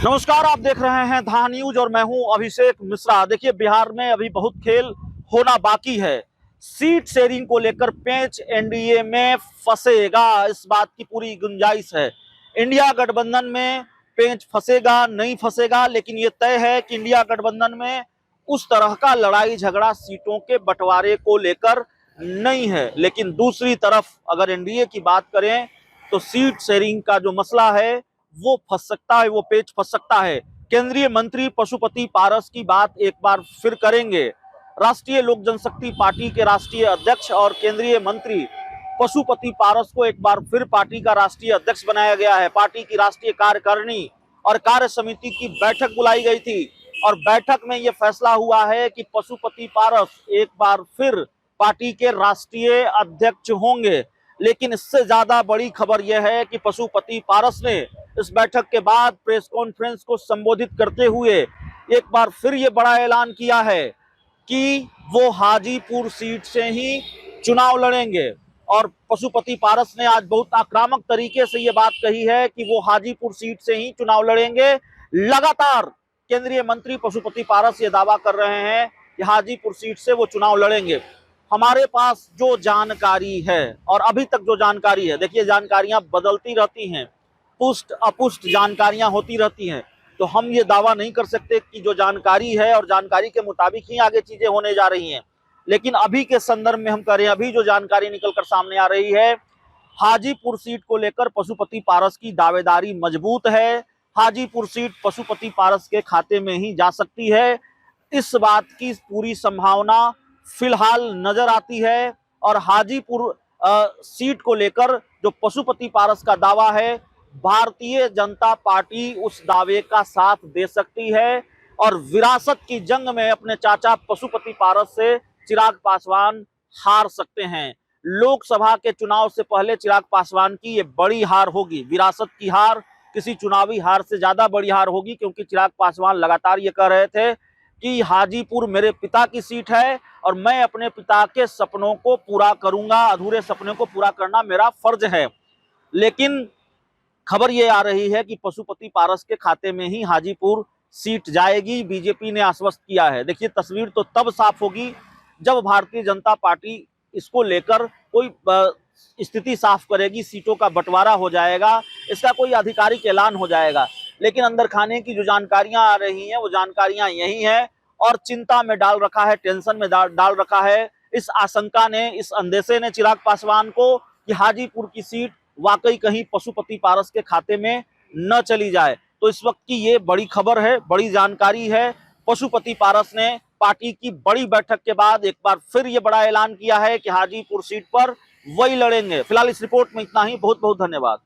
नमस्कार, आप देख रहे हैं धा न्यूज और मैं हूं अभिषेक मिश्रा। देखिए, बिहार में अभी बहुत खेल होना बाकी है। सीट शेयरिंग को लेकर पेंच एनडीए में फंसेगा, इस बात की पूरी गुंजाइश है। इंडिया गठबंधन में पेंच फंसेगा नहीं फंसेगा, लेकिन ये तय है कि इंडिया गठबंधन में उस तरह का लड़ाई झगड़ा सीटों के बंटवारे को लेकर नहीं है। लेकिन दूसरी तरफ अगर एनडीए की बात करें तो सीट शेयरिंग का जो मसला है वो फंस सकता है, वो पेच फंस सकता है। केंद्रीय मंत्री पशुपति पारस की बात एक बार फिर करेंगे। राष्ट्रीय लोक जनशक्ति पार्टी के राष्ट्रीय अध्यक्ष और केंद्रीय मंत्री पशुपति पारस को एक बार फिर पार्टी का राष्ट्रीय अध्यक्ष बनाया गया है। पार्टी की राष्ट्रीय कार्यकारिणी और कार्य समिति की बैठक बुलाई गई थी और बैठक में यह फैसला हुआ है कि पशुपति पारस एक बार फिर पार्टी के राष्ट्रीय अध्यक्ष होंगे। लेकिन इससे ज्यादा बड़ी खबर यह है कि पशुपति पारस ने इस बैठक के बाद प्रेस कॉन्फ्रेंस को संबोधित करते हुए एक बार फिर ये बड़ा ऐलान किया है कि वो हाजीपुर सीट से ही चुनाव लड़ेंगे। और पशुपति पारस ने आज बहुत आक्रामक तरीके से ये बात कही है कि वो हाजीपुर सीट से ही चुनाव लड़ेंगे। लगातार केंद्रीय मंत्री पशुपति पारस ये दावा कर रहे हैं कि हाजीपुर सीट से वो चुनाव लड़ेंगे। हमारे पास जो जानकारी है और अभी तक जो जानकारी है, देखिए जानकारियां बदलती रहती हैं, पुष्ट अपुष्ट जानकारियां होती रहती हैं, तो हम ये दावा नहीं कर सकते कि जो जानकारी है और जानकारी के मुताबिक ही आगे चीजें होने जा रही हैं। लेकिन अभी के संदर्भ में हम करें, अभी जो जानकारी निकलकर सामने आ रही है, हाजीपुर सीट को लेकर पशुपति पारस की दावेदारी मजबूत है। हाजीपुर सीट पशुपति पारस के खाते में ही जा सकती है, इस बात की पूरी संभावना फिलहाल नजर आती है। और हाजीपुर सीट को लेकर जो पशुपति पारस का दावा है, भारतीय जनता पार्टी उस दावे का साथ दे सकती है और विरासत की जंग में अपने चाचा पशुपति पारस से चिराग पासवान हार सकते हैं। लोकसभा के चुनाव से पहले चिराग पासवान की ये बड़ी हार होगी। विरासत की हार किसी चुनावी हार से ज्यादा बड़ी हार होगी, क्योंकि चिराग पासवान लगातार ये कह रहे थे कि हाजीपुर मेरे पिता की सीट है और मैं अपने पिता के सपनों को पूरा करूंगा, अधूरे सपनों को पूरा करना मेरा फर्ज है। लेकिन खबर ये आ रही है कि पशुपति पारस के खाते में ही हाजीपुर सीट जाएगी, बीजेपी ने आश्वस्त किया है। देखिए, तस्वीर तो तब साफ होगी जब भारतीय जनता पार्टी इसको लेकर कोई स्थिति साफ करेगी, सीटों का बंटवारा हो जाएगा, इसका कोई आधिकारिक ऐलान हो जाएगा। लेकिन अंदर खाने की जो जानकारियां आ रही हैं वो जानकारियां यही हैं और चिंता में डाल रखा है, टेंशन में डाल रखा है। इस आशंका ने, इस अंदेशे ने चिराग पासवान को कि हाजीपुर की सीट वाकई कहीं पशुपति पारस के खाते में न चली जाए। तो इस वक्त की ये बड़ी खबर है, बड़ी जानकारी है। पशुपति पारस ने पार्टी की बड़ी बैठक के बाद एक बार फिर ये बड़ा ऐलान किया है कि हाजीपुर सीट पर वही लड़ेंगे। फिलहाल इस रिपोर्ट में इतना ही। बहुत बहुत धन्यवाद।